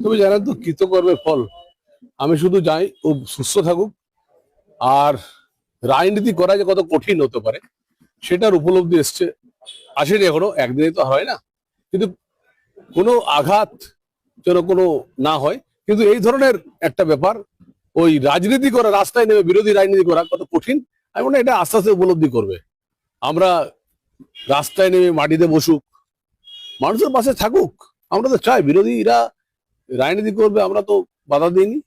তবে জানেন তো কৃতকর্মের ফল। আমি শুধু চাই ও সুস্থ থাকুক, আর রাজনীতি করা যে কত কঠিন হতে পারে সেটার উপলব্ধি এসছে, আসেনি এখনো, একদিনে তো হয় না, কিন্তু কোনো আঘাত যেন কোনো না হয়। কিন্তু এই ধরনের একটা ব্যাপার, ওই রাজনীতি করা, রাস্তায় নেমে বিরোধী রাজনীতি করা কত কঠিন, আমি মনে হয় এটা আস্তে আস্তে উপলব্ধি করবে। আমরা রাস্তায় নেমে মাটিতে বসুক, মানুষের পাশে থাকুক, আমরা তো চাই বিরোধীরা রাজনীতি করবে, আমরা তো বাধা দিইনি,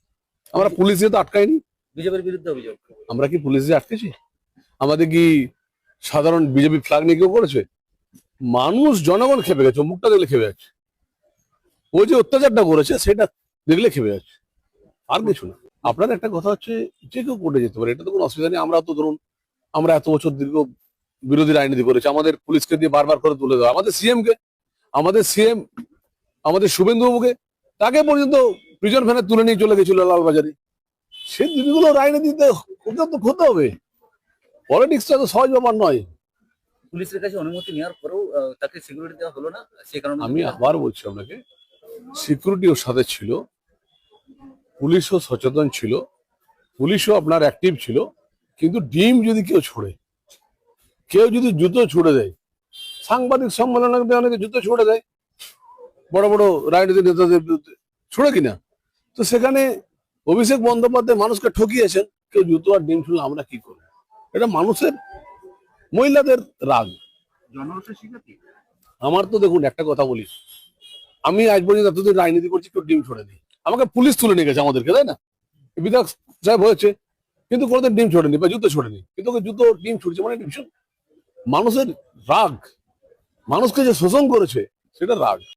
আমরা পুলিশে তো আটকাইনি। বিজেপির বিরুদ্ধে অভিযোগ, আমরা কি পুলিশে আটকেছি? আমাদের কি সাধারণ বিজেপি ফ্ল্যাগ নিয়ে কেউ করেছে? মানুষ, জনগণ খেপে গেছে, মুখটা দেখলে খেপে যাচ্ছে। ও যে অত্যাচারটা করেছে সেটা দেখলে খেপে যাচ্ছে, আর কিছু না। আপনার একটা কথা হচ্ছে, যে কেউ কোর্টে যেতে পারে, এটা তো কোনো অসুবিধা নেই। আমরা তো ধরুন, আমরা এত বছর দীর্ঘ বিরোধী রাজনীতি করেছি, আমাদের পুলিশকে দিয়ে বারবার করে তুলে দেওয়া, আমাদের সিএম আমাদের শুভেন্দুবাবুকে, তাকে পর্যন্ত প্রিজন ভ্যানে তুলে নিয়ে চলে গেছিল লালবাজারে। সেই দিনগুলো রাজনীতিতে হতে হবে, পলিটিক্সটা তো সহজ ব্যাপার নয়। পুলিশের কাছে অনুমতি নেওয়ার পরেও তাকে সিকিউরিটি দেওয়া হলো না, সে কারণে আমি আবার বলছি আপনাকে, সিকিউরিটি ওর সাথে ছিল, পুলিশও সচেতন ছিল, পুলিশও আপনার অ্যাক্টিভ ছিল, কিন্তু ডিম যদি কেউ ছোড়ে, কেউ যদি জুতো ছুড়ে দেয়, সাংবাদিক সম্মেলনে অনেকে জুতো ছুড়ে দেয় বড় বড় রাজনীতি নেতাদের বিরুদ্ধে, ছুড়ে কিনা, তো সেখানে অভিষেক বন্দ্যোপাধ্যায় মানুষকে ঠকিয়েছেন, কেউ জুতো আর ডিম ছুড়লে আমরা কি করবো? এটা মানুষের, মহিলাদের রাগ। জনরসের শিকার। আমার তো দেখুন একটা কথা বলি, আমি আজ পর্যন্ত এতদিন রাজনীতি করছি, কেউ ডিম ছড়ে নি, আমাকে পুলিশ তুলে নিয়ে গেছে আমাদেরকে, তাই না? বিধায়ক সাহেব হয়েছে, কিন্তু কোনোদিন ডিম ছড়েনি বা জুতো ছড়েনি, কিন্তু ওকে জুতো ডিম ছুটছে, মানে ভীষণ মানুষের রাগ, মানুষকে যে শোষণ করেছে সেটা রাগ।